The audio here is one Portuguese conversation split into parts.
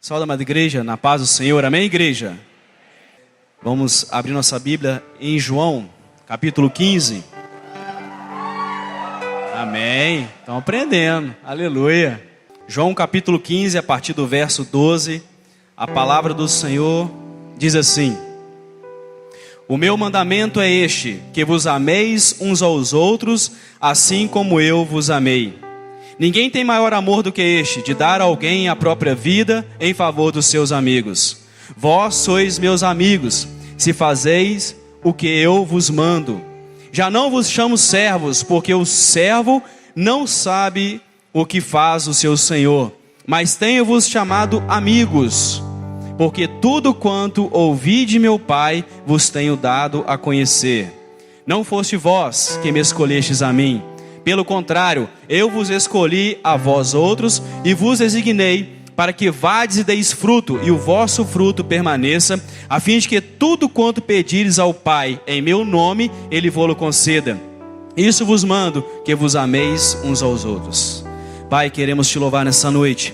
Salve, amada igreja, na paz do Senhor, amém, igreja? Vamos abrir nossa Bíblia em João, capítulo 15. Amém, estão aprendendo, aleluia. João capítulo 15, a partir do verso 12, a palavra do Senhor diz assim: O meu mandamento é este, que vos ameis uns aos outros, assim como eu vos amei. Ninguém tem maior amor do que este, de dar a alguém a própria vida em favor dos seus amigos. Vós sois meus amigos, se fazeis o que eu vos mando. Já não vos chamo servos, porque o servo não sabe o que faz o seu senhor. Mas tenho-vos chamado amigos, porque tudo quanto ouvi de meu Pai vos tenho dado a conhecer. Não foste vós que me escolhestes a mim. Pelo contrário, eu vos escolhi a vós outros e vos designei para que vades e deis fruto, e o vosso fruto permaneça, a fim de que tudo quanto pedires ao Pai em meu nome, Ele vô-lo conceda. Isso vos mando, que vos ameis uns aos outros. Pai, queremos te louvar nessa noite.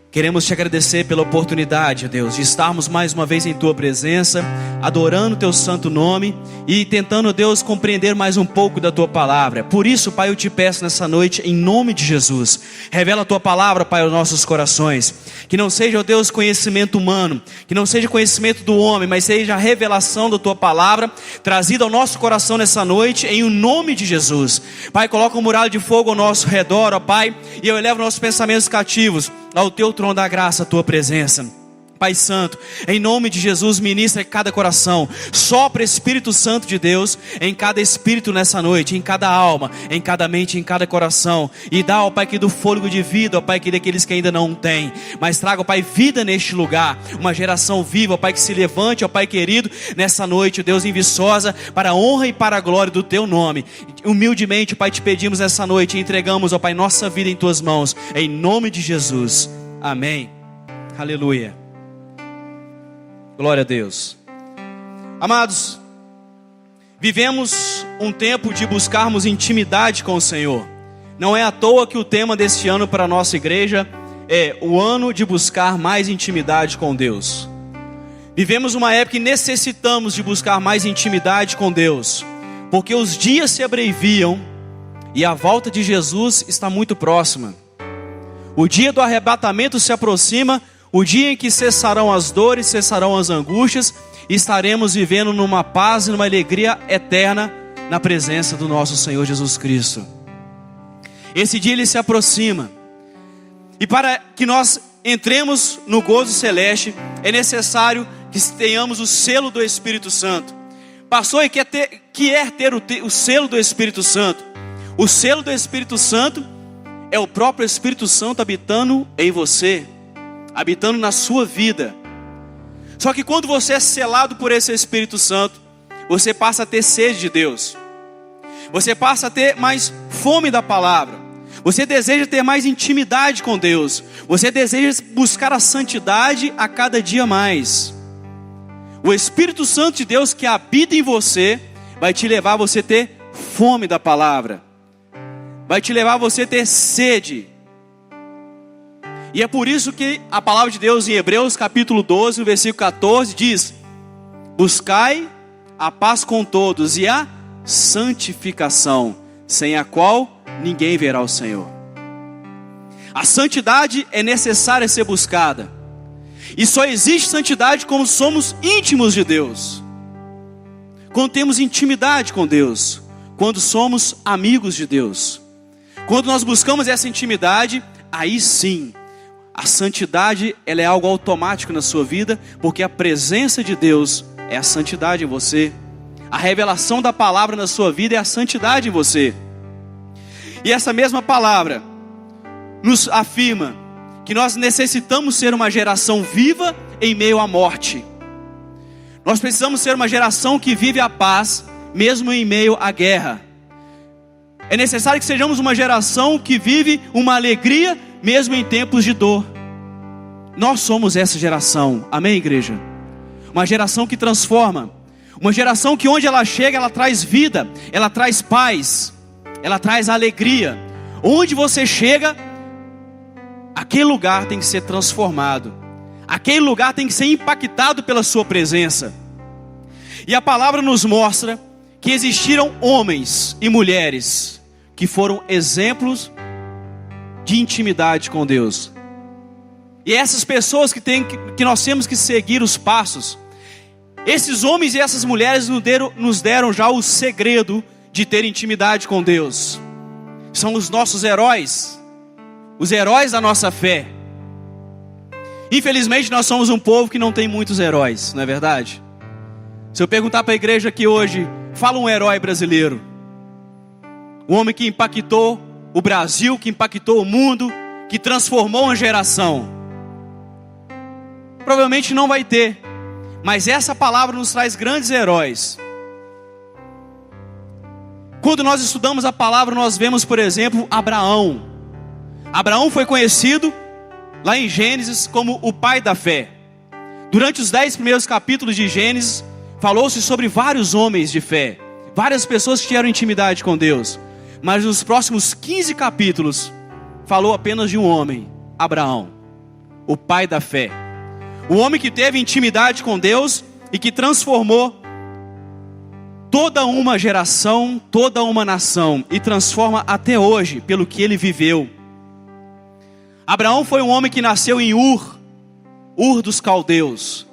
Queremos te agradecer pela oportunidade, Deus, de estarmos mais uma vez em Tua presença, adorando o Teu santo nome e tentando, Deus, compreender mais um pouco da Tua palavra. Por isso, Pai, eu te peço nessa noite, em nome de Jesus, revela a Tua palavra, Pai, aos nossos corações. Que não seja, ó Deus, conhecimento humano, que não seja conhecimento do homem, mas seja a revelação da Tua palavra, trazida ao nosso coração nessa noite, em o nome de Jesus. Pai, coloca um muralha de fogo ao nosso redor, ó Pai, e eu elevo nossos pensamentos cativos ao Teu trono da graça, a Tua presença. Pai Santo, em nome de Jesus, ministra em cada coração, sopra Espírito Santo de Deus em cada espírito nessa noite, em cada alma, em cada mente, em cada coração, e dá, ó Pai, que do fôlego de vida, ó Pai, que daqueles que ainda não têm, mas traga, ó Pai, vida neste lugar, uma geração viva, ó Pai, que se levante, ó Pai querido, nessa noite, ó Deus, em viçosa, para a honra e para a glória do Teu nome. Humildemente, ó Pai, te pedimos nessa noite, e entregamos, ó Pai, nossa vida em Tuas mãos, em nome de Jesus, amém, aleluia. Glória a Deus. Amados, vivemos um tempo de buscarmos intimidade com o Senhor. Não é à toa que o tema deste ano para a nossa igreja é o ano de buscar mais intimidade com Deus. Vivemos uma época que necessitamos de buscar mais intimidade com Deus, porque os dias se abreviam e a volta de Jesus está muito próxima. O dia do arrebatamento se aproxima, o dia em que cessarão as dores, cessarão as angústias, e estaremos vivendo numa paz e numa alegria eterna na presença do nosso Senhor Jesus Cristo. Esse dia ele se aproxima, e para que nós entremos no gozo celeste, é necessário que tenhamos o selo do Espírito Santo. Pastor, quer ter o selo do Espírito Santo? O selo do Espírito Santo é o próprio Espírito Santo habitando em você, habitando na sua vida. Só que quando você é selado por esse Espírito Santo, você passa a ter sede de Deus, você passa a ter mais fome da palavra, você deseja ter mais intimidade com Deus, você deseja buscar a santidade a cada dia mais. O Espírito Santo de Deus que habita em você vai te levar a você ter fome da palavra, vai te levar a você ter sede. E é por isso que a palavra de Deus em Hebreus capítulo 12, no versículo 14 diz: buscai a paz com todos e a santificação, sem a qual ninguém verá o Senhor. A santidade é necessária ser buscada, e só existe santidade quando somos íntimos de Deus, quando temos intimidade com Deus, quando somos amigos de Deus. Quando nós buscamos essa intimidade, aí sim, a santidade, ela é algo automático na sua vida, porque a presença de Deus é a santidade em você. A revelação da palavra na sua vida é a santidade em você. E essa mesma palavra nos afirma que nós necessitamos ser uma geração viva em meio à morte. Nós precisamos ser uma geração que vive a paz, mesmo em meio à guerra. É necessário que sejamos uma geração que vive uma alegria, mesmo em tempos de dor. Nós somos essa geração, amém, igreja? Uma geração que transforma, uma geração que onde ela chega, ela traz vida, ela traz paz, ela traz alegria. Onde você chega, aquele lugar tem que ser transformado. Aquele lugar tem que ser impactado pela sua presença. E a palavra nos mostra que existiram homens e mulheres que foram exemplos de intimidade com Deus. E essas pessoas que nós temos que seguir os passos. Esses homens e essas mulheres nos deram já o segredo de ter intimidade com Deus. São os nossos heróis, os heróis da nossa fé. Infelizmente nós somos um povo que não tem muitos heróis, não é verdade? Se eu perguntar para a igreja aqui hoje, fala um herói brasileiro. Um homem que impactou o Brasil, que impactou o mundo, que transformou uma geração. Provavelmente não vai ter, mas essa palavra nos traz grandes heróis. Quando nós estudamos a palavra, nós vemos, por exemplo, Abraão. Abraão foi conhecido lá em Gênesis como o pai da fé. Durante os 10 primeiros capítulos de Gênesis, falou-se sobre vários homens de fé, várias pessoas que tiveram intimidade com Deus. Mas nos próximos 15 capítulos, falou apenas de um homem, Abraão, o pai da fé. O homem que teve intimidade com Deus e que transformou toda uma geração, toda uma nação, e transforma até hoje pelo que ele viveu. Abraão foi um homem que nasceu em Ur dos caldeus.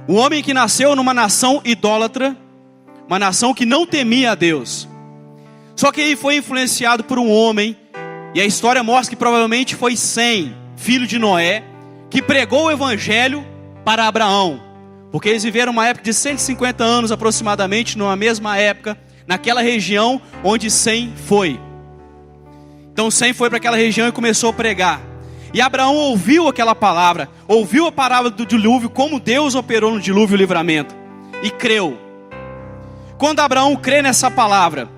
Um homem que nasceu numa nação idólatra, uma nação que não temia a Deus. Só que ele foi influenciado por um homem, e a história mostra que provavelmente foi Sem, filho de Noé, que pregou o evangelho para Abraão. Porque eles viveram uma época de 150 anos aproximadamente, numa mesma época, naquela região onde Sem foi. Então Sem foi para aquela região e começou a pregar. E Abraão ouviu aquela palavra, ouviu a palavra do dilúvio, como Deus operou no dilúvio e o livramento, e creu. Quando Abraão crê nessa palavra,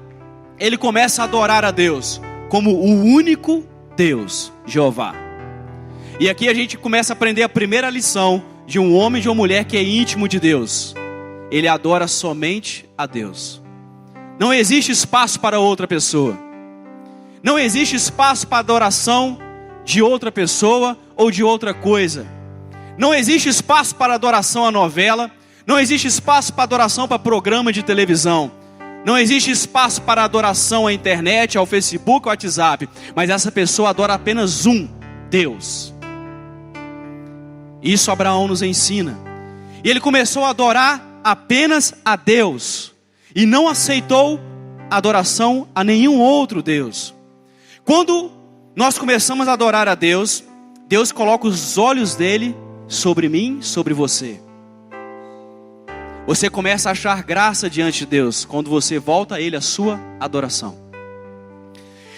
ele começa a adorar a Deus como o único Deus, Jeová. E aqui a gente começa a aprender a primeira lição de um homem e de uma mulher que é íntimo de Deus. Ele adora somente a Deus. Não existe espaço para outra pessoa. Não existe espaço para adoração de outra pessoa ou de outra coisa. Não existe espaço para adoração à novela. Não existe espaço para adoração para programa de televisão. Não existe espaço para adoração à internet, ao Facebook, ao WhatsApp. Mas essa pessoa adora apenas um Deus. Isso Abraão nos ensina. E ele começou a adorar apenas a Deus. E não aceitou adoração a nenhum outro Deus. Quando nós começamos a adorar a Deus, Deus coloca os olhos dele sobre mim, sobre você. Você começa a achar graça diante de Deus quando você volta a Ele a sua adoração.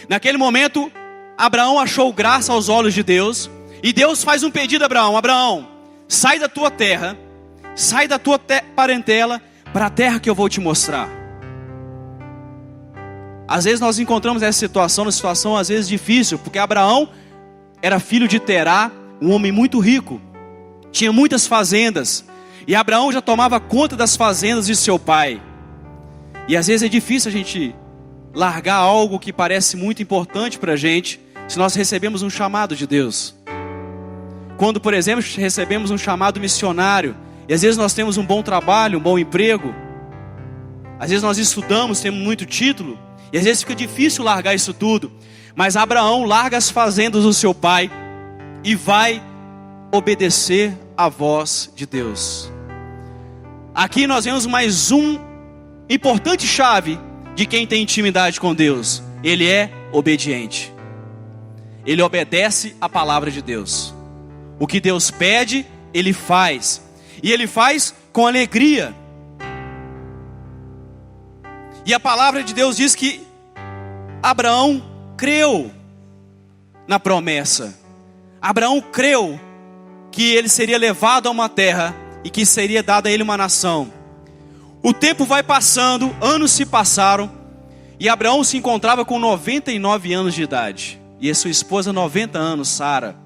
Naquele momento, Abraão achou graça aos olhos de Deus. E Deus faz um pedido a Abraão. Abraão, sai da tua terra, sai da tua parentela, para a terra que eu vou te mostrar. Às vezes nós encontramos essa situação, uma situação às vezes difícil. Porque Abraão era filho de Terá, um homem muito rico. Tinha muitas fazendas. E Abraão já tomava conta das fazendas de seu pai. E às vezes é difícil a gente largar algo que parece muito importante para a gente, se nós recebemos um chamado de Deus. Quando, por exemplo, recebemos um chamado missionário, e às vezes nós temos um bom trabalho, um bom emprego, às vezes nós estudamos, temos muito título, e às vezes fica difícil largar isso tudo. Mas Abraão larga as fazendas do seu pai e vai obedecer à voz de Deus. Aqui nós vemos mais um importante chave de quem tem intimidade com Deus. Ele é obediente. Ele obedece à palavra de Deus. O que Deus pede, ele faz. E ele faz com alegria. E a palavra de Deus diz que Abraão creu na promessa. Abraão creu que ele seria levado a uma terra e que seria dada a ele uma nação. O tempo vai passando, anos se passaram, e Abraão se encontrava com 99 anos de idade. E a sua esposa 90 anos, Sara.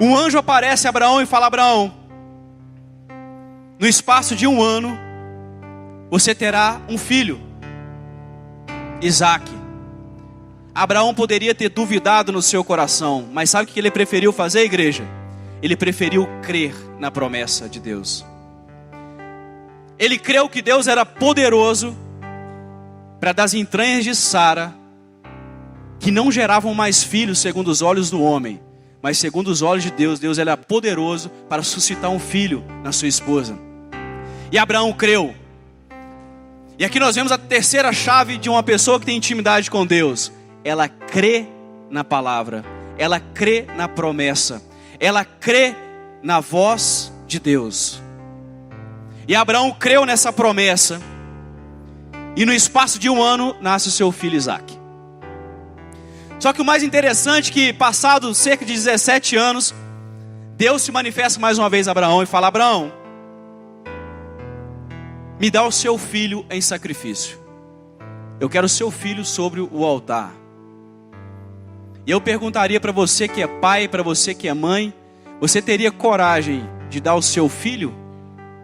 Um anjo aparece a Abraão e fala: Abraão, no espaço de 1 ano, você terá um filho, Isaque. Abraão poderia ter duvidado no seu coração, mas sabe o que ele preferiu fazer, igreja? ele preferiu crer na promessa de Deus. Ele creu que Deus era poderoso para das entranhas de Sara, que não geravam mais filhos segundo os olhos do homem, mas segundo os olhos de Deus, Deus era poderoso para suscitar um filho na sua esposa. E Abraão creu. E aqui nós vemos a terceira chave de uma pessoa que tem intimidade com Deus. Ela crê na palavra, ela crê na promessa, ela crê na voz de Deus. E Abraão creu nessa promessa, e no espaço de 1 ano nasce o seu filho Isaque. Só que o mais interessante é que, passado cerca de 17 anos, Deus se manifesta mais uma vez a Abraão e fala: Abraão, me dá o seu filho em sacrifício. Eu quero o seu filho sobre o altar. E eu perguntaria para você que é pai, para você que é mãe, você teria coragem de dar o seu filho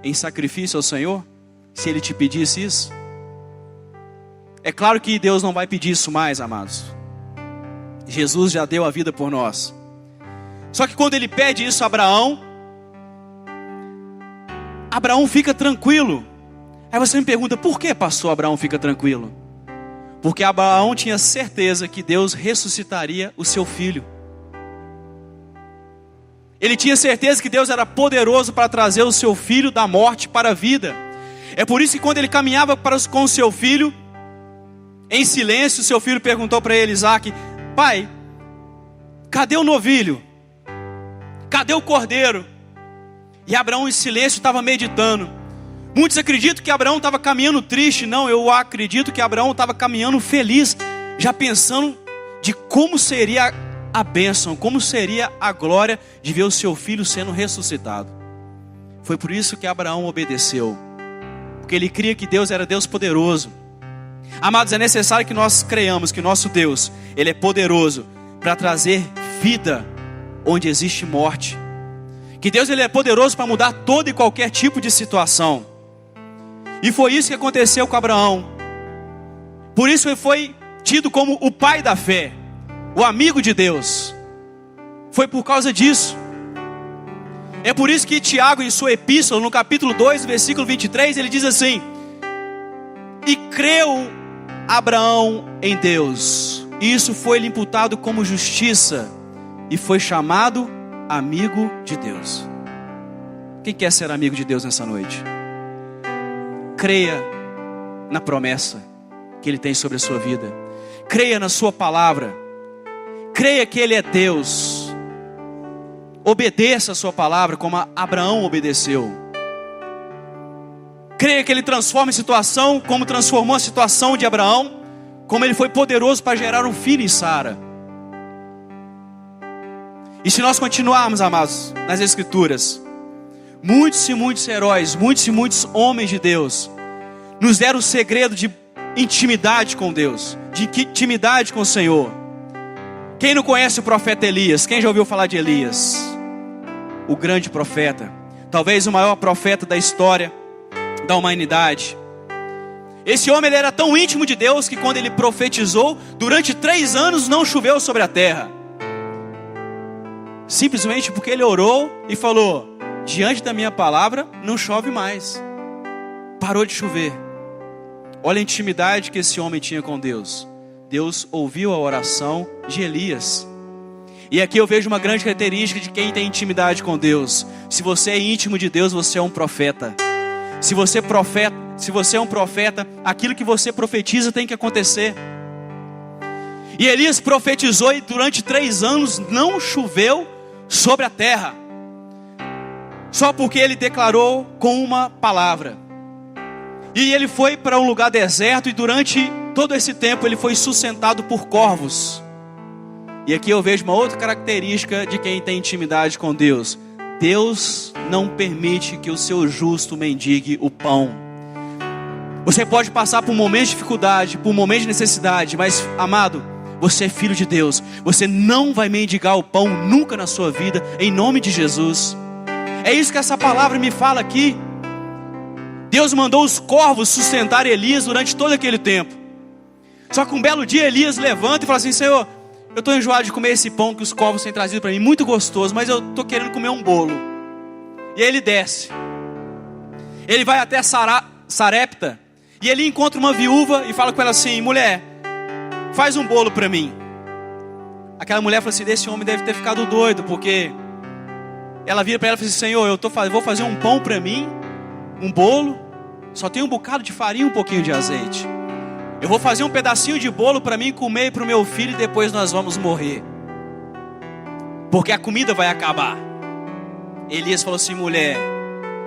em sacrifício ao Senhor, se Ele te pedisse isso? É claro que Deus não vai pedir isso mais, amados. Jesus já deu a vida por nós. Só que quando Ele pede isso a Abraão, Abraão fica tranquilo. Aí você me pergunta: por que, pastor, Abraão fica tranquilo? Porque Abraão tinha certeza que Deus ressuscitaria o seu filho. Ele tinha certeza que Deus era poderoso para trazer o seu filho da morte para a vida. É por isso que quando ele caminhava com o seu filho, em silêncio, o seu filho perguntou para ele, Isaque: pai, cadê o novilho? Cadê o cordeiro? E Abraão em silêncio estava meditando. Muitos acreditam que Abraão estava caminhando triste. Não, eu acredito que Abraão estava caminhando feliz, já pensando de como seria a bênção, como seria a glória de ver o seu filho sendo ressuscitado. Foi por isso que Abraão obedeceu, porque ele cria que Deus era Deus poderoso. Amados, é necessário que nós creiamos que nosso Deus, Ele é poderoso para trazer vida onde existe morte. Que Deus, Ele é poderoso para mudar todo e qualquer tipo de situação. E foi isso que aconteceu com Abraão. Por isso ele foi tido como o pai da fé, o amigo de Deus. Foi por causa disso. É por isso que Tiago, em sua epístola, no capítulo 2, versículo 23, ele diz assim: e creu Abraão em Deus, e isso foi-lhe imputado como justiça, e foi chamado amigo de Deus. Quem quer ser amigo de Deus nessa noite? Creia na promessa que Ele tem sobre a sua vida. Creia na sua palavra. Creia que Ele é Deus. Obedeça a sua palavra como Abraão obedeceu. Creia que Ele transforma a situação como transformou a situação de Abraão, como Ele foi poderoso para gerar um filho em Sara. E se nós continuarmos, amados, nas Escrituras, muitos e muitos heróis, muitos e muitos homens de Deus nos deram o segredo de intimidade com Deus, de intimidade com o Senhor. Quem não conhece o profeta Elias? Quem já ouviu falar de Elias? O grande profeta, talvez o maior profeta da história da humanidade. Esse homem, ele era tão íntimo de Deus que quando ele profetizou, durante 3 anos não choveu sobre a terra. Simplesmente porque ele orou e falou: diante da minha palavra não chove mais. Parou de chover. Olha a intimidade que esse homem tinha com Deus. Deus ouviu a oração de Elias. E aqui eu vejo uma grande característica de quem tem intimidade com Deus. Se você é íntimo de Deus, você é um profeta. Se você é um profeta, aquilo que você profetiza tem que acontecer. E Elias profetizou e durante 3 anos não choveu sobre a terra. Só porque ele declarou com uma palavra. E ele foi para um lugar deserto e durante todo esse tempo ele foi sustentado por corvos. E aqui eu vejo uma outra característica de quem tem intimidade com Deus. Deus não permite que o seu justo mendigue o pão. Você pode passar por um momento de dificuldade, por um momento de necessidade, mas, amado, você é filho de Deus. Você não vai mendigar o pão nunca na sua vida, em nome de Jesus. É isso que essa palavra me fala aqui. Deus mandou os corvos sustentar Elias durante todo aquele tempo. Só que um belo dia Elias levanta e fala assim: Senhor, eu estou enjoado de comer esse pão que os corvos têm trazido para mim, muito gostoso, mas eu estou querendo comer um bolo. E aí ele desce. Ele vai até Sarepta, e ele encontra uma viúva e fala com ela assim: mulher, faz um bolo para mim. Aquela mulher fala assim: esse homem deve ter ficado doido, porque ela vira para ela e fala assim: Senhor, eu vou fazer um pão para mim, um bolo, só tem um bocado de farinha e um pouquinho de azeite. Eu vou fazer um pedacinho de bolo para mim comer e para o meu filho, e depois nós vamos morrer, porque a comida vai acabar. Elias falou assim: mulher,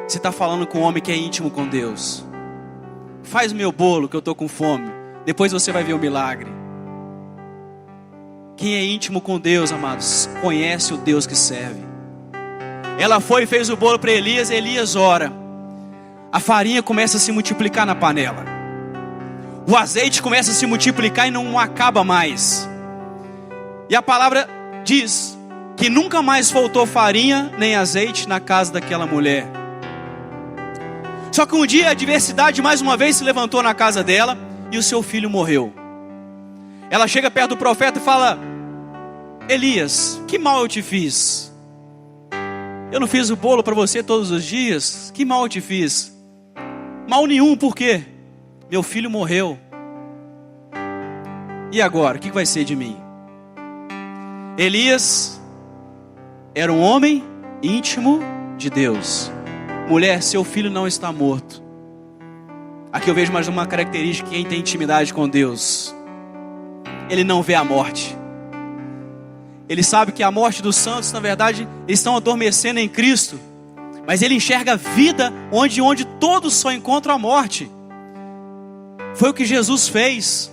você está falando com um homem que é íntimo com Deus. Faz o meu bolo que eu estou com fome, depois você vai ver o milagre. Quem é íntimo com Deus, amados, conhece o Deus que serve. Ela foi e fez o bolo para Elias. Elias ora. A farinha começa a se multiplicar na panela. O azeite começa a se multiplicar e não acaba mais. E a palavra diz que nunca mais faltou farinha nem azeite na casa daquela mulher. Só que um dia a adversidade mais uma vez se levantou na casa dela e o seu filho morreu. Ela chega perto do profeta e fala: Elias, que mal eu te fiz? Eu não fiz o bolo para você todos os dias? Que mal eu te fiz? Mal nenhum, por quê? Meu filho morreu. E agora, o que vai ser de mim? Elias era um homem íntimo de Deus. Mulher, seu filho não está morto. Aqui eu vejo mais uma característica de quem tem intimidade com Deus: ele não vê a morte. Ele sabe que a morte dos santos, na verdade, eles estão adormecendo em Cristo. Mas ele enxerga a vida onde todos só encontram a morte. Foi o que Jesus fez.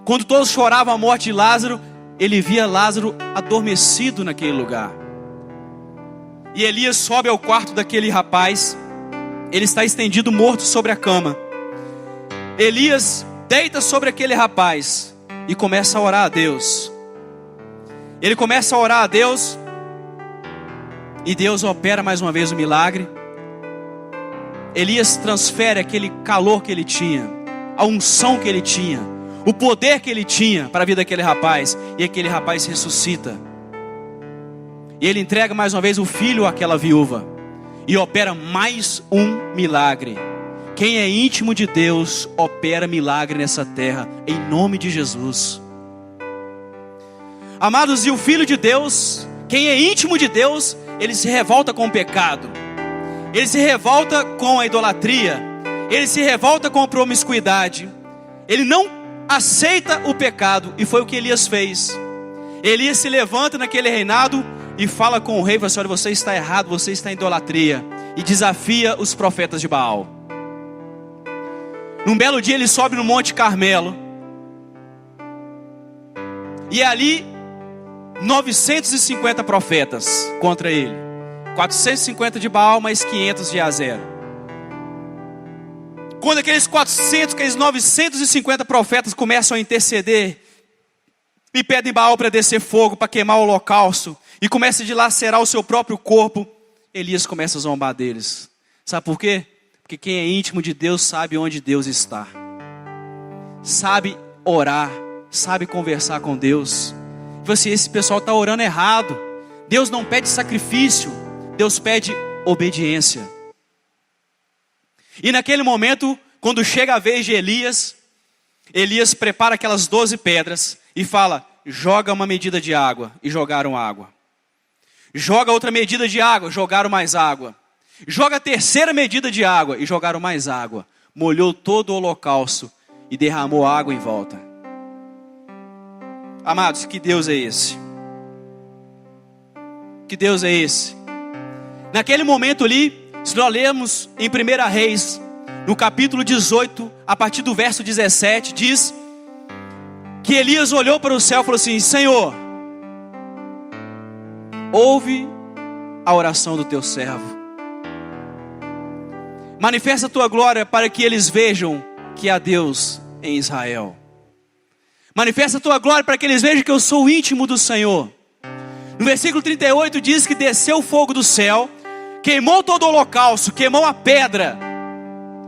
Quando todos choravam a morte de Lázaro, ele via Lázaro adormecido naquele lugar. E Elias sobe ao quarto daquele rapaz. Ele está estendido morto sobre a cama. Elias deita sobre aquele rapaz e começa a orar a Deus. Ele começa a orar a Deus, e Deus opera mais uma vez o milagre. Elias transfere aquele calor que ele tinha, a unção que ele tinha, o poder que ele tinha para a vida daquele rapaz, e aquele rapaz ressuscita. E ele entrega mais uma vez o filho àquela viúva, e opera mais um milagre. Quem é íntimo de Deus opera milagre nessa terra, em nome de Jesus. Amados, e o Filho de Deus, quem é íntimo de Deus, ele se revolta com o pecado, ele se revolta com a idolatria, ele se revolta com a promiscuidade, ele não aceita o pecado, e foi o que Elias fez. Elias se levanta naquele reinado e fala com o rei, fala assim: olha, você está errado, você está em idolatria, e desafia os profetas de Baal. Num belo dia ele sobe no Monte Carmelo, e ali 950 profetas contra ele. 450 de Baal, mais 500 de Azera. Quando aqueles 950 profetas começam a interceder e pedem Baal para descer fogo, para queimar o holocausto, e começa a dilacerar o seu próprio corpo, Elias começa a zombar deles. Sabe por quê? Porque quem é íntimo de Deus sabe onde Deus está, sabe orar, sabe conversar com Deus. Assim, esse pessoal está orando errado. Deus não pede sacrifício, Deus pede obediência. E naquele momento, quando chega a vez de Elias, Elias prepara aquelas 12 pedras e fala: joga uma medida de água. E jogaram água. Joga outra medida de água, jogaram mais água. Joga a terceira medida de água e jogaram mais água. Molhou todo o holocausto e derramou água em volta. Amados, que Deus é esse? Que Deus é esse? Naquele momento ali, se nós lermos em 1 Reis, no capítulo 18, a partir do verso 17, diz que Elias olhou para o céu e falou assim: Senhor, ouve a oração do teu servo. Manifesta a tua glória para que eles vejam que há Deus em Israel. Manifesta a tua glória para que eles vejam que eu sou íntimo do Senhor. No versículo 38 diz que desceu o fogo do céu, queimou todo o holocausto, queimou a pedra,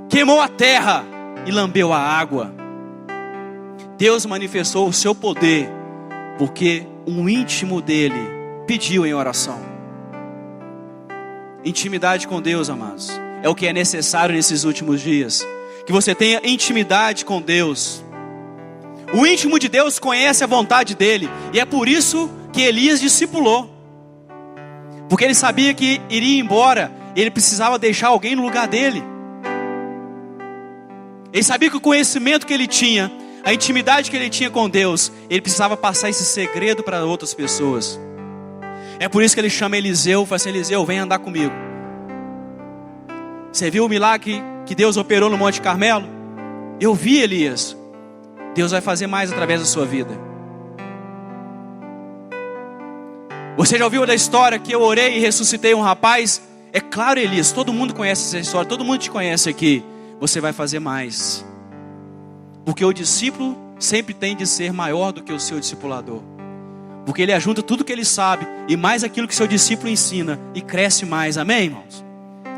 queimou a terra e lambeu a água. Deus manifestou o seu poder, porque um íntimo dele pediu em oração. Intimidade com Deus, amados, é o que é necessário nesses últimos dias. Que você tenha intimidade com Deus. O íntimo de Deus conhece a vontade dele, e é por isso que Elias discipulou. Porque ele sabia que iria embora, ele precisava deixar alguém no lugar dele. Ele sabia que o conhecimento que ele tinha, a intimidade que ele tinha com Deus, ele precisava passar esse segredo para outras pessoas. É por isso que ele chama Eliseu e fala assim: Eliseu, vem andar comigo. Você viu o milagre que Deus operou no Monte Carmelo? Eu vi, Elias. Deus vai fazer mais através da sua vida. Você já ouviu da história que eu orei e ressuscitei um rapaz? É claro, Elias, todo mundo conhece essa história, todo mundo te conhece aqui. Você vai fazer mais. Porque o discípulo sempre tem de ser maior do que o seu discipulador. Porque ele ajunta tudo que ele sabe e mais aquilo que seu discípulo ensina e cresce mais. Amém, irmãos?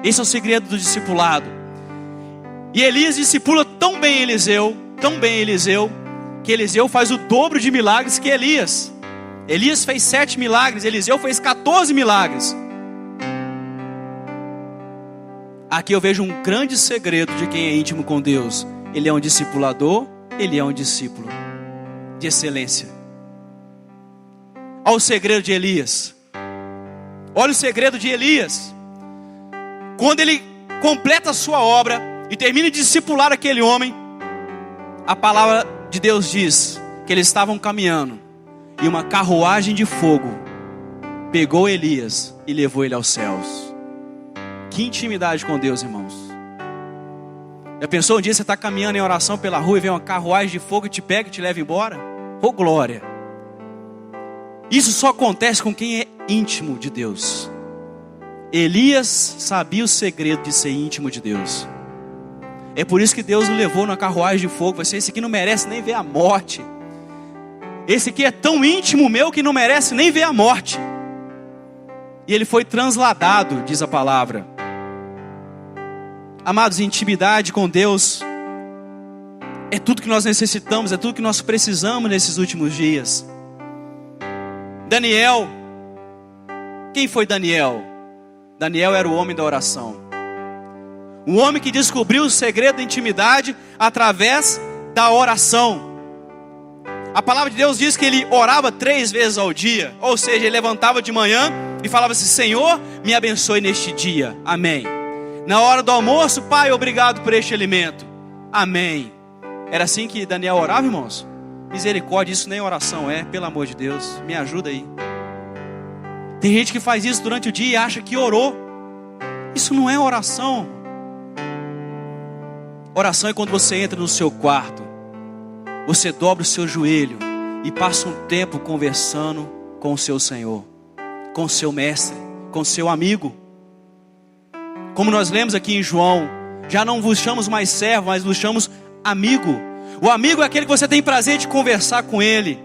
Esse é o segredo do discipulado. E Elias discipula tão bem Eliseu, que Eliseu faz o dobro de milagres que Elias. Elias fez 7 milagres, Eliseu fez 14 milagres. Aqui eu vejo um grande segredo de quem é íntimo com Deus. Ele é um discipulador, ele é um discípulo de excelência. Olha o segredo de Elias. Olha o segredo de Elias. Quando ele completa a sua obra e termina de discipular aquele homem, a palavra de Deus diz que eles estavam caminhando e uma carruagem de fogo pegou Elias e levou ele aos céus. Que intimidade com Deus, irmãos. Já pensou um dia você está caminhando em oração pela rua e vem uma carruagem de fogo e te pega e te leva embora? Oh glória! Isso só acontece com quem é íntimo de Deus. Elias sabia o segredo de ser íntimo de Deus. É por isso que Deus o levou na carruagem de fogo. Esse aqui não merece nem ver a morte. Esse aqui é tão íntimo meu que não merece nem ver a morte. E ele foi transladado, diz a palavra. Amados, intimidade com Deus é tudo que nós necessitamos, é tudo que nós precisamos nesses últimos dias. Daniel, quem foi Daniel? Daniel era o homem da oração. Um homem que descobriu o segredo da intimidade através da oração. A palavra de Deus diz que ele orava 3 vezes ao dia. Ou seja, ele levantava de manhã e falava assim: Senhor, me abençoe neste dia, amém. Na hora do almoço, Pai, obrigado por este alimento, amém. Era assim que Daniel orava, irmãos? Misericórdia, isso nem oração é, pelo amor de Deus, me ajuda aí. Tem gente que faz isso durante o dia e acha que orou. Isso não é oração. Oração é quando você entra no seu quarto, você dobra o seu joelho e passa um tempo conversando com o seu Senhor, com o seu mestre, com o seu amigo. Como nós lemos aqui em João, já não vos chamamos mais servo, mas vos chamamos amigo. O amigo é aquele que você tem prazer de conversar com ele.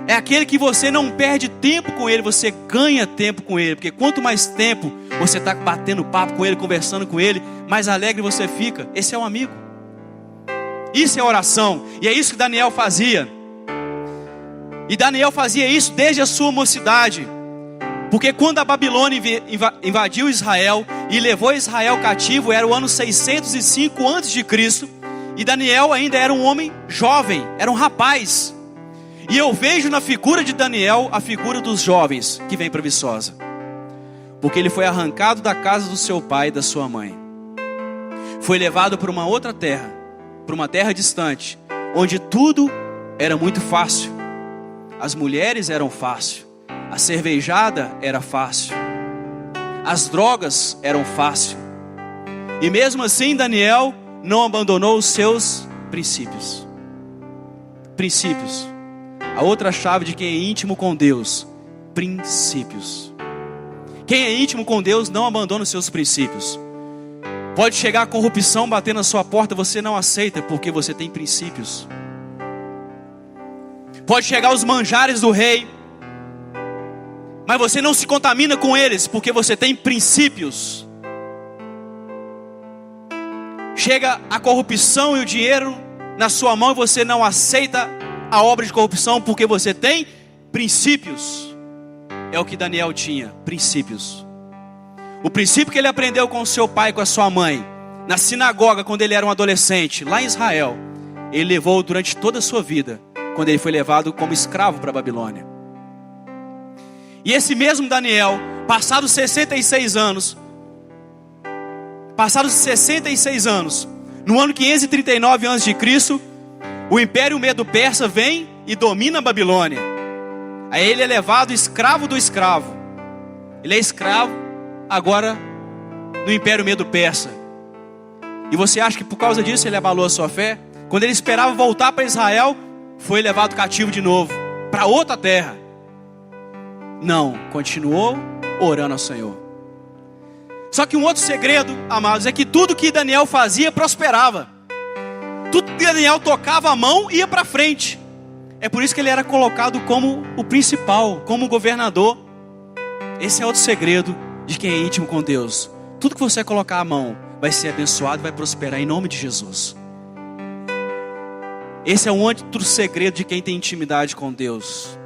É aquele que você não perde tempo com ele, você ganha tempo com ele. Porque quanto mais tempo você está batendo papo com ele, conversando com ele, mais alegre você fica. Esse é um amigo. Isso é oração. E é isso que Daniel fazia. E Daniel fazia isso desde a sua mocidade. Porque quando a Babilônia invadiu Israel e levou Israel cativo, era o ano 605 a.C., e Daniel ainda era um homem jovem, era um rapaz. E eu vejo na figura de Daniel a figura dos jovens que vem para Viçosa. Porque ele foi arrancado da casa do seu pai e da sua mãe. Foi levado para uma outra terra, para uma terra distante, onde tudo era muito fácil. As mulheres eram fácil, a cervejada era fácil, as drogas eram fácil. E mesmo assim Daniel não abandonou os seus princípios. Princípios. A outra chave de quem é íntimo com Deus: princípios. Quem é íntimo com Deus não abandona os seus princípios. Pode chegar a corrupção bater na sua porta, você não aceita porque você tem princípios. Pode chegar os manjares do rei, mas você não se contamina com eles porque você tem princípios. Chega a corrupção e o dinheiro na sua mão e você não aceita a obra de corrupção porque você tem princípios. É o que Daniel tinha, princípios. O princípio que ele aprendeu com o seu pai e com a sua mãe, na sinagoga quando ele era um adolescente, lá em Israel, ele levou durante toda a sua vida, quando ele foi levado como escravo para a Babilônia. E esse mesmo Daniel, passados 66 anos, no ano 539 a.C., o Império Medo-Persa vem e domina a Babilônia. Aí ele é levado escravo do escravo. Ele é escravo agora no Império Medo-Persa. E você acha que por causa disso ele abalou a sua fé? Quando ele esperava voltar para Israel, foi levado cativo de novo, para outra terra. Não, continuou orando ao Senhor. Só que um outro segredo, amados, é que tudo que Daniel fazia prosperava. Tudo que Daniel tocava a mão ia para frente. É por isso que ele era colocado como o principal, como o governador. Esse é outro segredo de quem é íntimo com Deus. Tudo que você colocar a mão vai ser abençoado, vai prosperar em nome de Jesus. Esse é um outro segredo de quem tem intimidade com Deus.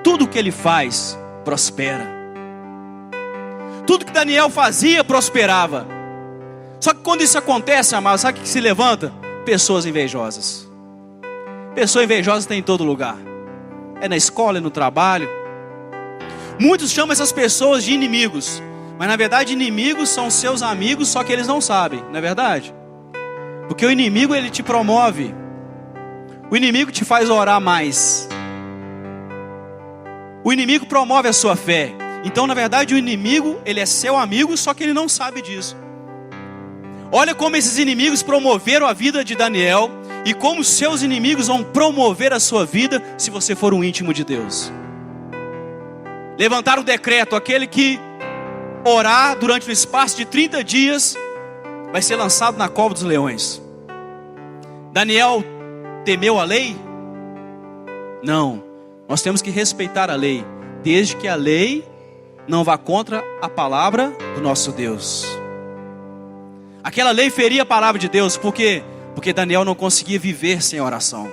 Tudo que ele faz prospera. Tudo que Daniel fazia prosperava. Só que quando isso acontece, amados, sabe o que se levanta? Pessoas invejosas. Pessoa invejosa tem em todo lugar. É na escola, é no trabalho. Muitos chamam essas pessoas de inimigos. Mas na verdade inimigos são seus amigos, só que eles não sabem, não é verdade? Porque o inimigo ele te promove. O inimigo te faz orar mais. O inimigo promove a sua fé. Então na verdade o inimigo ele é seu amigo, só que ele não sabe disso. Olha como esses inimigos promoveram a vida de Daniel. E como seus inimigos vão promover a sua vida se você for um íntimo de Deus. Levantaram o decreto, aquele que orar durante o espaço de 30 dias vai ser lançado na cova dos leões. Daniel temeu a lei? Não, nós temos que respeitar a lei, desde que a lei não vá contra a palavra do nosso Deus. Aquela lei feria a palavra de Deus, porque Daniel não conseguia viver sem oração.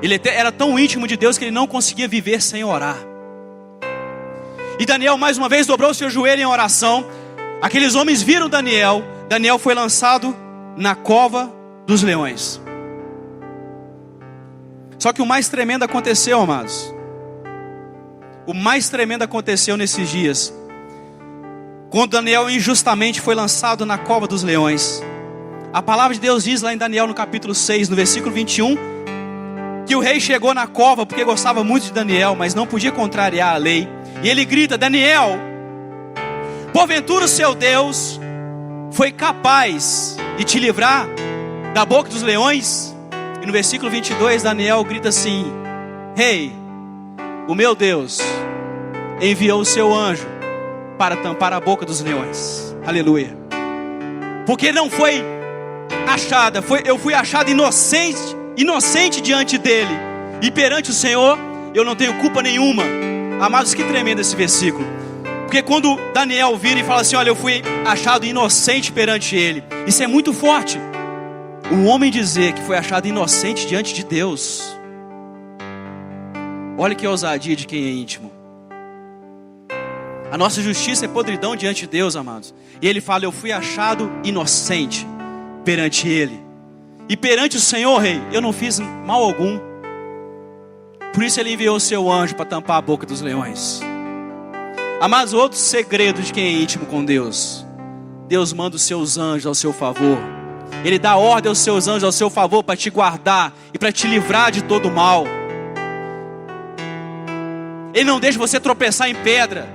Ele era tão íntimo de Deus que ele não conseguia viver sem orar. E Daniel mais uma vez dobrou seu joelho em oração. Aqueles homens viram Daniel. Daniel foi lançado na cova dos leões. Só que o mais tremendo aconteceu, amados. O mais tremendo aconteceu nesses dias. Quando Daniel injustamente foi lançado na cova dos leões. A palavra de Deus diz lá em Daniel no capítulo 6, no versículo 21, que o rei chegou na cova porque gostava muito de Daniel, mas não podia contrariar a lei. E ele grita: Daniel, porventura o seu Deus foi capaz de te livrar da boca dos leões? E no versículo 22 Daniel grita assim: Rei, o meu Deus enviou o seu anjo para tampar a boca dos leões. Aleluia. Porque não foi achada, eu fui achado inocente diante dele, e perante o Senhor eu não tenho culpa nenhuma. Amados, que tremendo esse versículo. Porque quando Daniel vira e fala assim: olha, eu fui achado inocente perante ele, isso é muito forte. Um homem dizer que foi achado inocente diante de Deus. Olha que ousadia de quem é íntimo. A nossa justiça é podridão diante de Deus, amados. E ele fala: eu fui achado inocente perante ele. E perante o Senhor, rei, eu não fiz mal algum. Por isso ele enviou o seu anjo para tampar a boca dos leões. Amados, outro segredo de quem é íntimo com Deus: Deus manda os seus anjos ao seu favor. Ele dá ordem aos seus anjos ao seu favor para te guardar e para te livrar de todo mal. Ele não deixa você tropeçar em pedra,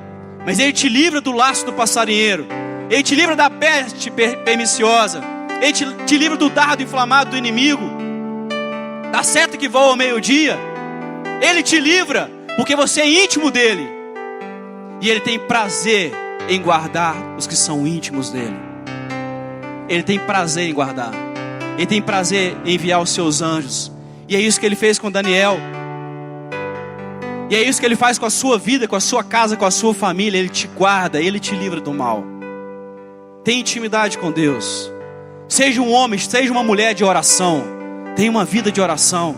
mas ele te livra do laço do passarinheiro. Ele te livra da peste perniciosa. Ele te livra do dardo inflamado do inimigo, da seta que voa ao meio-dia. Ele te livra porque você é íntimo dele. E ele tem prazer em guardar os que são íntimos dele. Ele tem prazer em guardar. Ele tem prazer em enviar os seus anjos. E é isso que ele fez com Daniel. E é isso que ele faz com a sua vida, com a sua casa, com a sua família. Ele te guarda, ele te livra do mal. Tenha intimidade com Deus. Seja um homem, seja uma mulher de oração. Tenha uma vida de oração.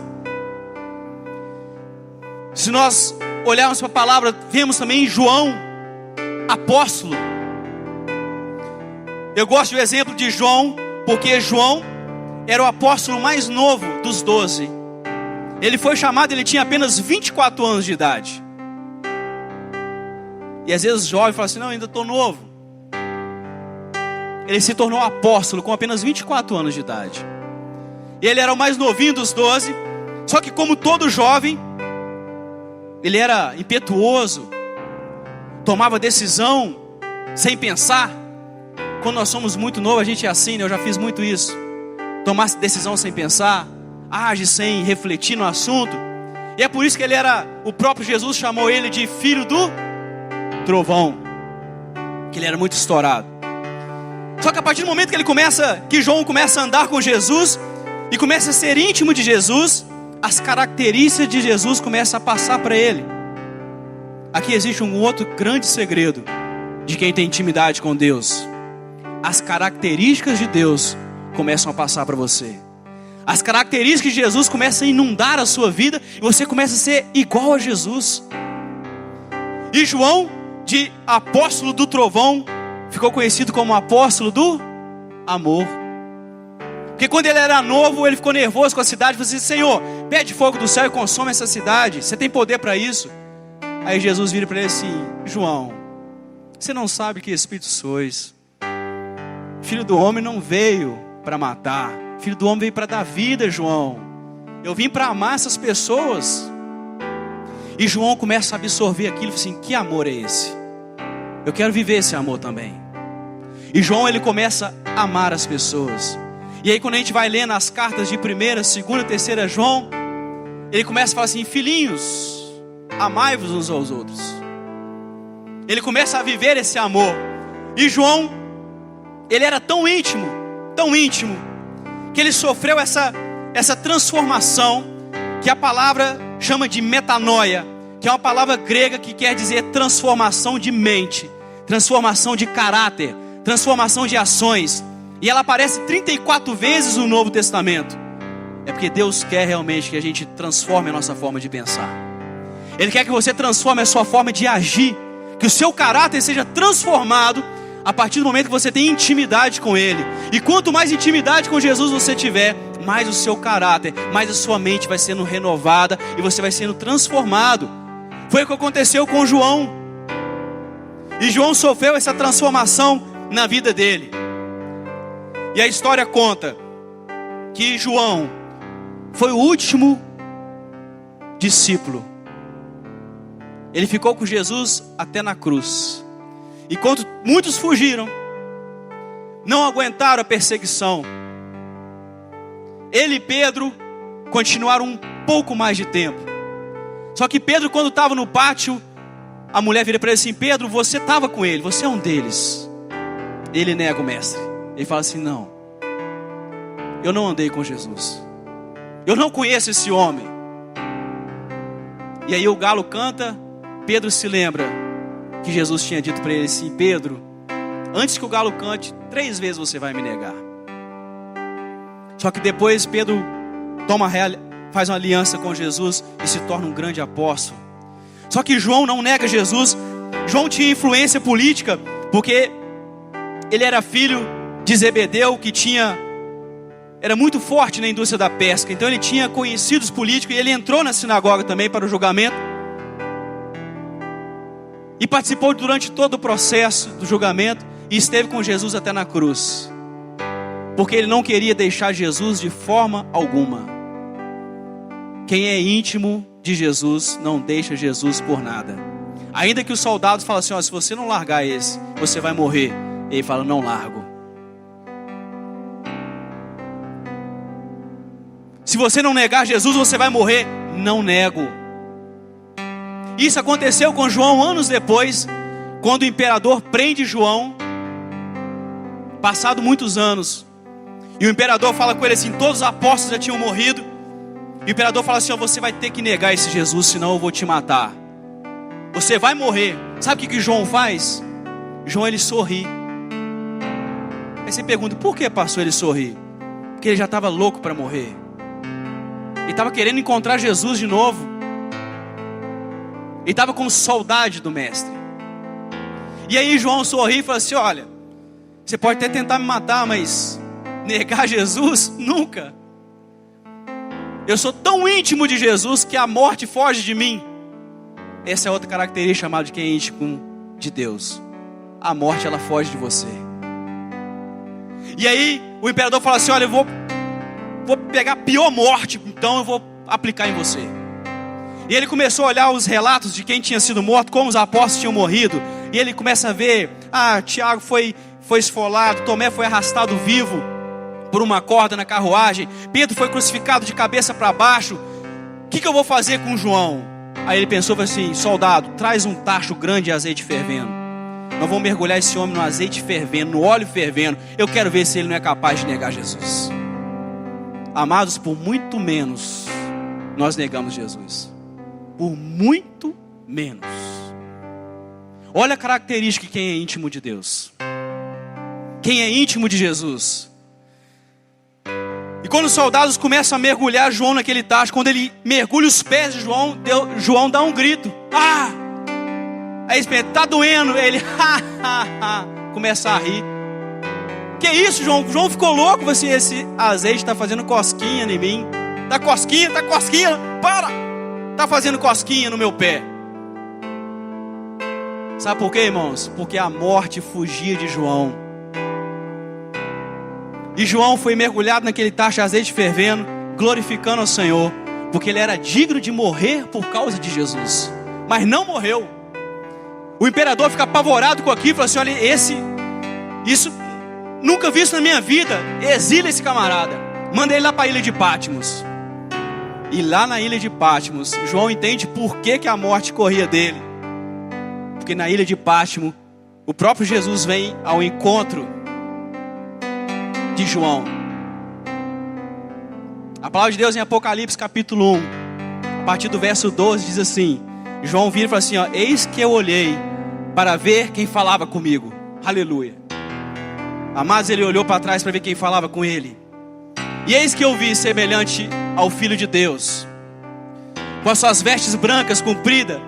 Se nós olharmos para a palavra, vemos também João, apóstolo. Eu gosto do exemplo de João, porque João era o apóstolo mais novo dos 12. Ele foi chamado, ele tinha apenas 24 anos de idade. E às vezes os jovens falam assim, não, ainda estou novo. Ele se tornou apóstolo com apenas 24 anos de idade. E ele era o mais novinho dos 12. Só que como todo jovem, ele era impetuoso, tomava decisão sem pensar. Quando nós somos muito novos, a gente é assim, né? Eu já fiz muito isso. Tomar decisão sem pensar, age sem refletir no assunto. E é por isso que o próprio Jesus chamou ele de filho do trovão, que ele era muito estourado. Só que a partir do momento que João começa a andar com Jesus e começa a ser íntimo de Jesus, as características de Jesus começam a passar para ele. Aqui existe um outro grande segredo de quem tem intimidade com Deus. As características de Deus começam a passar para você. As características de Jesus começam a inundar a sua vida e você começa a ser igual a Jesus. E João, de apóstolo do trovão, ficou conhecido como apóstolo do amor. Porque quando ele era novo, ele ficou nervoso com a cidade. Falou assim, Senhor, pede fogo do céu e consome essa cidade. Você tem poder para isso? Aí Jesus vira para ele assim, João, você não sabe que espírito sois. Filho do homem não veio para matar. Filho do homem veio para dar vida, João. Eu vim para amar essas pessoas. E João começa a absorver aquilo. Assim, que amor é esse? Eu quero viver esse amor também. E João, ele começa a amar as pessoas. E aí quando a gente vai lendo as cartas de 1ª, 2ª, 3ª João, ele começa a falar assim, filhinhos, amai-vos uns aos outros. Ele começa a viver esse amor. E João, ele era tão íntimo, que ele sofreu essa transformação, que a palavra chama de metanoia, que é uma palavra grega que quer dizer transformação de mente, transformação de caráter, transformação de ações. E ela aparece 34 vezes no Novo Testamento. É porque Deus quer realmente que a gente transforme a nossa forma de pensar. Ele quer que você transforme a sua forma de agir, que o seu caráter seja transformado a partir do momento que você tem intimidade com Ele. E quanto mais intimidade com Jesus você tiver, mais o seu caráter, mais a sua mente vai sendo renovada e você vai sendo transformado. Foi o que aconteceu com João. E João sofreu essa transformação na vida dele. E a história conta que João foi o último discípulo. Ele ficou com Jesus até na cruz. E quando muitos fugiram, não aguentaram a perseguição, ele e Pedro continuaram um pouco mais de tempo. Só que Pedro, quando estava no pátio, a mulher vira para ele assim, Pedro, você estava com ele, você é um deles. Ele nega o mestre. Ele fala assim, não, eu não andei com Jesus, eu não conheço esse homem. E aí o galo canta, Pedro se lembra que Jesus tinha dito para ele assim, Pedro, antes que o galo cante, 3 vezes você vai me negar. Só que depois Pedro faz uma aliança com Jesus e se torna um grande apóstolo. Só que João não nega Jesus. João tinha influência política, porque ele era filho de Zebedeu, que era muito forte na indústria da pesca. Então ele tinha conhecidos políticos e ele entrou na sinagoga também para o julgamento. E participou durante todo o processo do julgamento e esteve com Jesus até na cruz. Porque ele não queria deixar Jesus de forma alguma. Quem é íntimo de Jesus não deixa Jesus por nada. Ainda que os soldados falem assim, se você não largar esse, você vai morrer. Ele fala, não largo. Se você não negar Jesus, você vai morrer. Não nego. Isso aconteceu com João anos depois, quando o imperador prende João, passado muitos anos. E o imperador fala com ele assim, todos os apóstolos já tinham morrido. E o imperador fala assim, você vai ter que negar esse Jesus, senão eu vou te matar. Você vai morrer. Sabe o que João faz? João, ele sorri. Aí você pergunta, por que pastor ele sorri? Porque ele já estava louco para morrer. Ele estava querendo encontrar Jesus de novo. Ele estava com saudade do mestre. E aí João sorri e falou assim: olha, você pode até tentar me matar, mas negar Jesus? Nunca. Eu sou tão íntimo de Jesus que a morte foge de mim. Essa é outra característica chamada de quem é íntimo de Deus. A morte, ela foge de você. E aí o imperador fala assim: olha, eu vou pegar a pior morte, então eu vou aplicar em você. E ele começou a olhar os relatos de quem tinha sido morto, como os apóstolos tinham morrido. E ele começa a ver: Tiago foi esfolado, Tomé foi arrastado vivo por uma corda na carruagem, Pedro foi crucificado de cabeça para baixo. O que eu vou fazer com João? Aí ele pensou assim: soldado, traz um tacho grande de azeite fervendo. Nós vamos mergulhar esse homem no azeite fervendo, no óleo fervendo. Eu quero ver se ele não é capaz de negar Jesus. Amados, por muito menos nós negamos Jesus. Por muito menos. Olha a característica de quem é íntimo de Deus. Quem é íntimo de Jesus. E quando os soldados começam a mergulhar João naquele tacho, quando ele mergulha os pés de João dá um grito. Aí ele pensa: tá doendo. Ele começa a rir. Que isso, João? João ficou louco. Assim, esse azeite está fazendo cosquinha em mim. Tá cosquinha, para! Tá fazendo cosquinha no meu pé. Sabe por quê, irmãos? Porque a morte fugia de João. E João foi mergulhado naquele tacho de azeite fervendo, glorificando ao Senhor, porque ele era digno de morrer por causa de Jesus. Mas não morreu. O imperador fica apavorado com aquilo e fala assim: olha, isso nunca visto na minha vida. Exila esse camarada. Manda ele lá para a ilha de Patmos. E lá na ilha de Patmos, João entende por que a morte corria dele. Porque na ilha de Patmos, o próprio Jesus vem ao encontro de João. A palavra de Deus em Apocalipse capítulo 1, a partir do verso 12, diz assim: João vira e fala assim: eis que eu olhei para ver quem falava comigo. Aleluia. Amados, ele olhou para trás para ver quem falava com ele. E eis que eu vi semelhante ao Filho de Deus, com as suas vestes brancas compridas,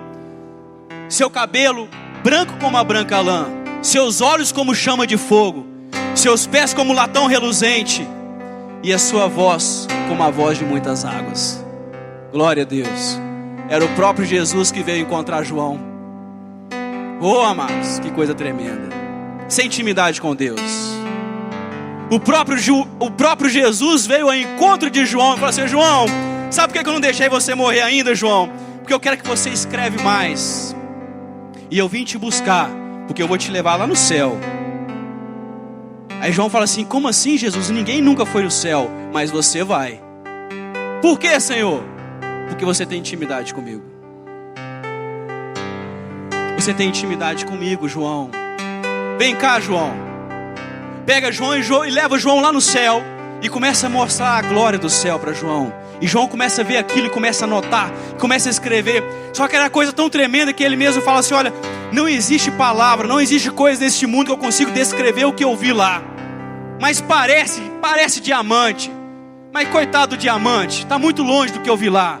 seu cabelo branco como a branca lã, seus olhos como chama de fogo, seus pés como latão reluzente, e a sua voz como a voz de muitas águas. Glória a Deus. Era o próprio Jesus que veio encontrar João. Oh, amados, que coisa tremenda. Sem intimidade com Deus. O próprio Jesus veio ao encontro de João e falou assim: João, sabe por que eu não deixei você morrer ainda, João? Porque eu quero que você escreve mais. E eu vim te buscar, porque eu vou te levar lá no céu. Aí João fala assim: como assim, Jesus? Ninguém nunca foi no céu, mas você vai. Por quê, Senhor? Porque você tem intimidade comigo. Você tem intimidade comigo, João. Vem cá, João. Pega João e leva João lá no céu. E começa a mostrar a glória do céu para João. E João começa a ver aquilo e começa a anotar, começa a escrever. Só que era coisa tão tremenda que ele mesmo fala assim: olha, não existe palavra, não existe coisa neste mundo que eu consigo descrever o que eu vi lá. Mas parece diamante. Mas coitado do diamante, está muito longe do que eu vi lá.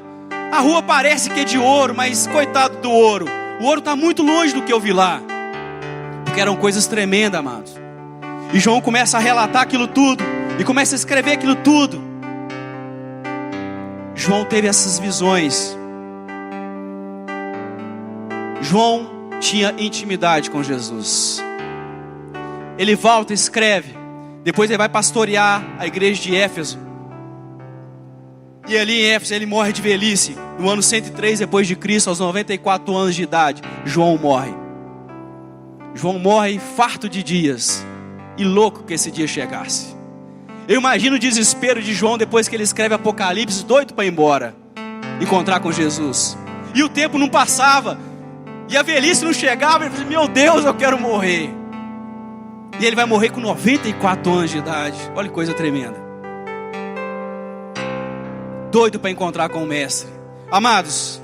A rua parece que é de ouro, mas coitado do ouro. O ouro está muito longe do que eu vi lá. Porque eram coisas tremendas, amados. E João começa a relatar aquilo tudo. E começa a escrever aquilo tudo. João teve essas visões. João tinha intimidade com Jesus. Ele volta e escreve. Depois ele vai pastorear a igreja de Éfeso. E ali em Éfeso ele morre de velhice. No ano 103 depois de Cristo, aos 94 anos de idade, João morre. João morre farto de dias e louco que esse dia chegasse. Eu imagino o desespero de João depois que ele escreve Apocalipse, doido para ir embora, encontrar com Jesus. E o tempo não passava, e a velhice não chegava. Ele falou: meu Deus, eu quero morrer. E ele vai morrer com 94 anos de idade. Olha que coisa tremenda. Doido para encontrar com o mestre. Amados,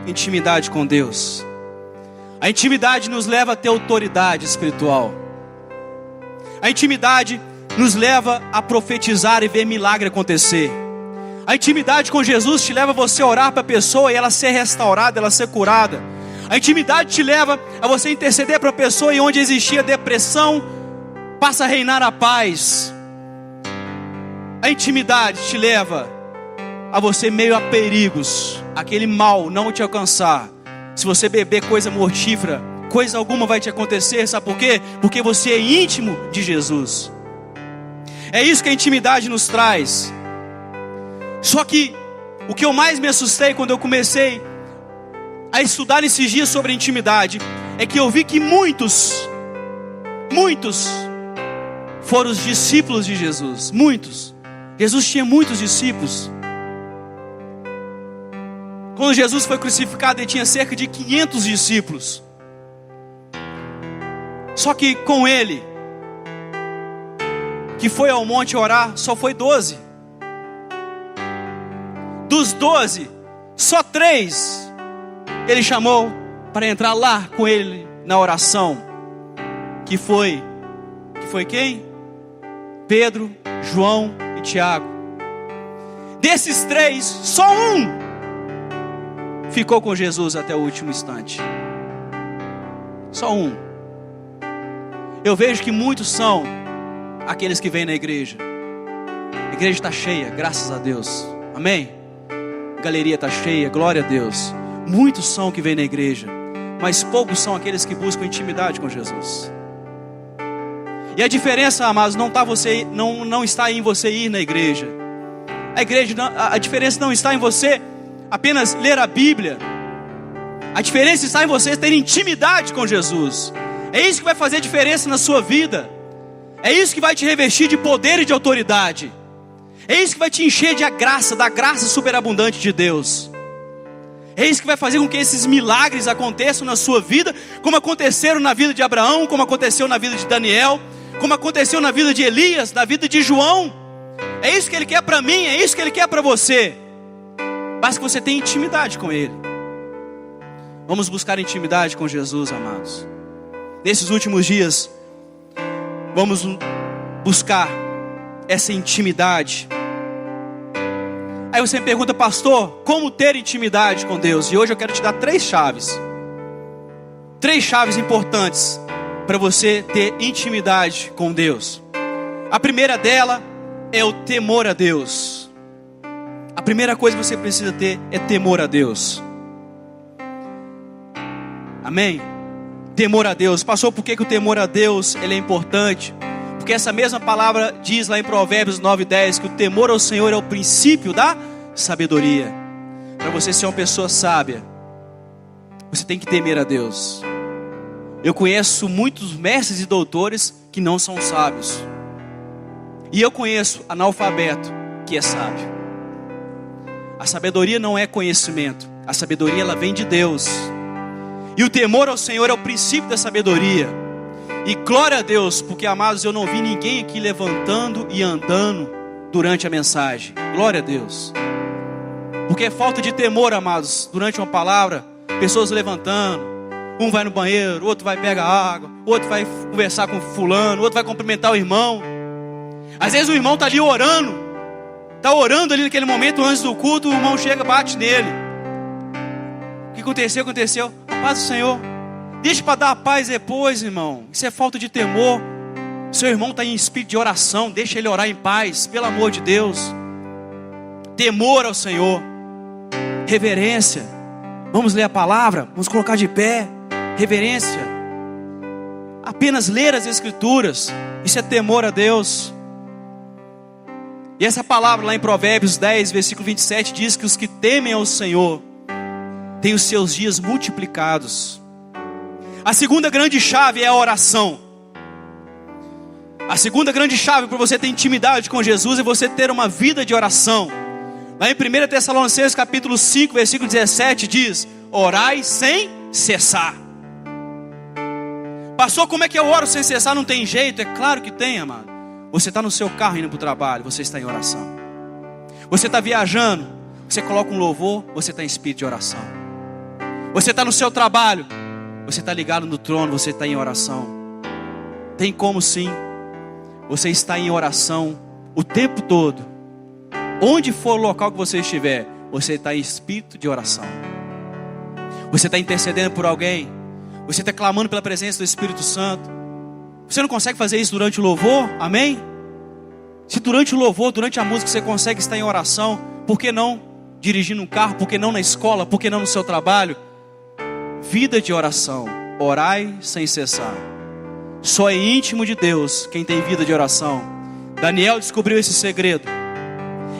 intimidade com Deus. A intimidade nos leva a ter autoridade espiritual. A intimidade nos leva a profetizar e ver milagre acontecer. A intimidade com Jesus te leva a você orar para a pessoa e ela ser restaurada, ela ser curada. A intimidade te leva a você interceder para a pessoa e onde existia depressão, passa a reinar a paz. A intimidade te leva a você meio a perigos, aquele mal não te alcançar. Se você beber coisa mortífera, coisa alguma vai te acontecer, sabe por quê? Porque você é íntimo de Jesus. É isso que a intimidade nos traz. Só que o que eu mais me assustei quando eu comecei a estudar nesses dias sobre a intimidade é que eu vi que muitos foram os discípulos de Jesus. Muitos. Jesus tinha muitos discípulos. Quando Jesus foi crucificado, ele tinha cerca de 500 discípulos. Só que com ele, que foi ao monte orar, só foi 12. Dos 12, só 3 ele chamou para entrar lá com ele na oração. Que foi quem? Pedro, João e Tiago. Desses 3, só um ficou com Jesus até o último instante. Só um. Eu vejo que muitos são aqueles que vêm na igreja. A igreja está cheia, graças a Deus. Amém? A galeria está cheia, glória a Deus. Muitos são que vêm na igreja, mas poucos são aqueles que buscam intimidade com Jesus. E a diferença, amados, não está em você ir na igreja. A diferença não está em você apenas ler a Bíblia. A diferença está em você ter intimidade com Jesus. É isso que vai fazer diferença na sua vida. É isso que vai te revestir de poder e de autoridade. É isso que vai te encher da graça superabundante de Deus. É isso que vai fazer com que esses milagres aconteçam na sua vida, como aconteceram na vida de Abraão, como aconteceu na vida de Daniel, como aconteceu na vida de Elias, na vida de João. É isso que Ele quer para mim, é isso que Ele quer para você. Basta que você tenha intimidade com Ele. Vamos buscar intimidade com Jesus, amados. Nesses últimos dias, vamos buscar essa intimidade. Aí você me pergunta, pastor, como ter intimidade com Deus? E hoje eu quero te dar 3 chaves. 3 chaves importantes para você ter intimidade com Deus. A primeira dela é o temor a Deus. A primeira coisa que você precisa ter é temor a Deus. Amém? Temor a Deus. Pastor, por que o temor a Deus ele é importante? Porque essa mesma palavra diz lá em Provérbios 9:10 que o temor ao Senhor é o princípio da sabedoria. Para você ser uma pessoa sábia, você tem que temer a Deus. Eu conheço muitos mestres e doutores que não são sábios. E eu conheço analfabeto que é sábio. A sabedoria não é conhecimento. A sabedoria ela vem de Deus. E o temor ao Senhor é o princípio da sabedoria. E glória a Deus, porque amados, eu não vi ninguém aqui levantando e andando durante a mensagem. Glória a Deus. Porque é falta de temor, amados, durante uma palavra, pessoas levantando. Um vai no banheiro, outro vai pegar água, outro vai conversar com fulano, outro vai cumprimentar o irmão. Às vezes o irmão está ali orando. Está orando ali naquele momento antes do culto, o irmão chega, bate nele. O que aconteceu? Aconteceu. A paz do Senhor. Deixa para dar a paz depois, irmão. Isso é falta de temor. Seu irmão está em espírito de oração. Deixa ele orar em paz, pelo amor de Deus. Temor ao Senhor. Reverência. Vamos ler a palavra. Vamos colocar de pé. Reverência. Apenas ler as Escrituras. Isso é temor a Deus. E essa palavra lá em Provérbios 10, versículo 27 diz que os que temem ao Senhor têm os seus dias multiplicados. A segunda grande chave é a oração. A segunda grande chave para você ter intimidade com Jesus é você ter uma vida de oração. Lá em 1 Tessalonicenses capítulo 5, versículo 17 diz: orai sem cessar. Pastor, como é que eu oro sem cessar? Não tem jeito? É claro que tem, amado. Você está no seu carro indo para o trabalho, você está em oração. Você está viajando, você coloca um louvor, você está em espírito de oração. Você está no seu trabalho, você está ligado no trono, você está em oração. Tem como sim. Você está em oração o tempo todo. Onde for o local que você estiver, você está em espírito de oração. Você está intercedendo por alguém. Você está clamando pela presença do Espírito Santo. Você não consegue fazer isso durante o louvor? Amém? Se durante o louvor, durante a música, você consegue estar em oração, por que não dirigindo um carro? Por que não na escola? Por que não no seu trabalho? Vida de oração. Orai sem cessar. Só é íntimo de Deus quem tem vida de oração. Daniel descobriu esse segredo.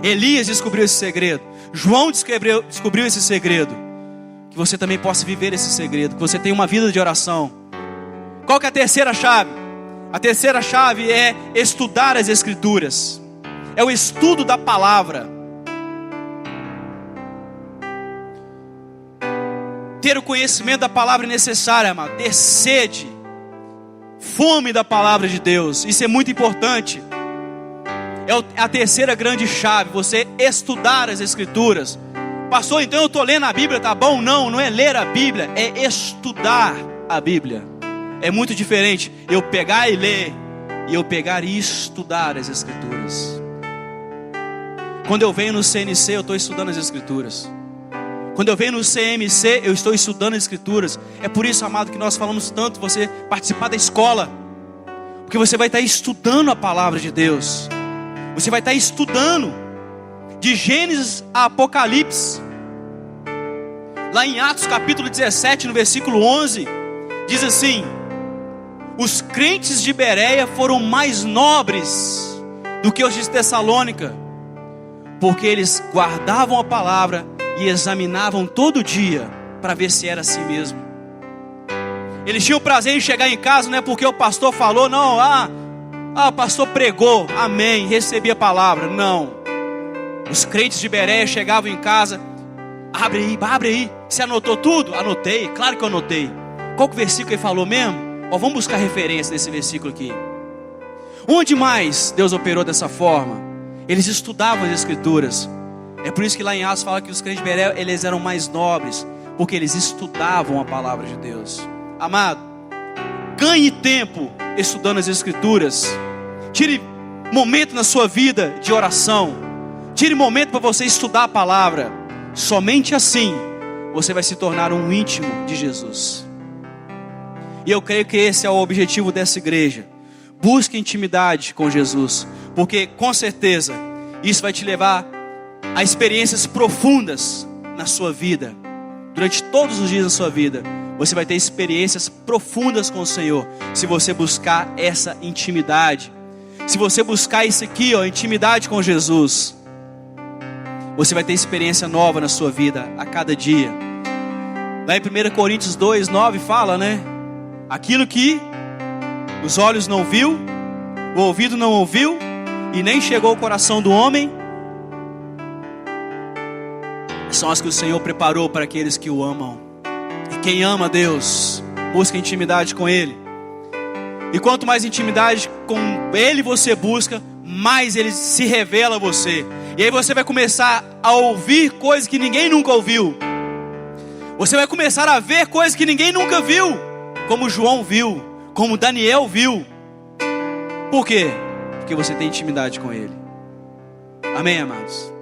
Elias descobriu esse segredo. João descobriu esse segredo. Que você também possa viver esse segredo. Que você tenha uma vida de oração. Qual que é a terceira chave? A terceira chave é estudar as Escrituras. É o estudo da palavra. Ter o conhecimento da palavra é necessário, amado. Ter sede, fome da palavra de Deus. Isso é muito importante. É a terceira grande chave. Você estudar as Escrituras. Pastor, então eu estou lendo a Bíblia, tá bom? Não, não é ler a Bíblia, é estudar a Bíblia. É muito diferente eu pegar e ler, e eu pegar e estudar as Escrituras. Quando eu venho no CNC, eu estou estudando as Escrituras. Quando eu venho no CMC, eu estou estudando as Escrituras. É por isso, amado, que nós falamos tanto você participar da escola. Porque você vai estar estudando a palavra de Deus. Você vai estar estudando de Gênesis a Apocalipse. Lá em Atos capítulo 17, no versículo 11, diz assim: os crentes de Bereia foram mais nobres do que os de Tessalônica, porque eles guardavam a palavra e examinavam todo dia para ver se era assim mesmo. Eles tinham prazer em chegar em casa, não é porque o pastor falou, não, o pastor pregou, amém, recebi a palavra. Não, os crentes de Bereia chegavam em casa, abre aí, você anotou tudo? Anotei, claro que eu anotei. Qual que versículo ele falou mesmo? Vamos buscar referência nesse versículo aqui. Onde mais Deus operou dessa forma? Eles estudavam as Escrituras. É por isso que lá em Atos fala que os crentes de Bereia, eles eram mais nobres, porque eles estudavam a palavra de Deus. Amado, ganhe tempo estudando as Escrituras. Tire momento na sua vida de oração. Tire momento para você estudar a palavra. Somente assim você vai se tornar um íntimo de Jesus. E eu creio que esse é o objetivo dessa igreja. Busque intimidade com Jesus, porque com certeza isso vai te levar a experiências profundas na sua vida. Durante todos os dias da sua vida, você vai ter experiências profundas com o Senhor, se você buscar essa intimidade. Se você buscar isso aqui, intimidade com Jesus, você vai ter experiência nova na sua vida a cada dia. Lá em 1 Coríntios 2, 9 fala, né? Aquilo que os olhos não viu, o ouvido não ouviu, e nem chegou ao coração do homem, são as que o Senhor preparou para aqueles que o amam. E quem ama Deus, busca intimidade com Ele. E quanto mais intimidade com Ele você busca, mais Ele se revela a você. E aí você vai começar a ouvir coisas que ninguém nunca ouviu. Você vai começar a ver coisas que ninguém nunca viu, como João viu, como Daniel viu. Por quê? Porque você tem intimidade com Ele. Amém, amados?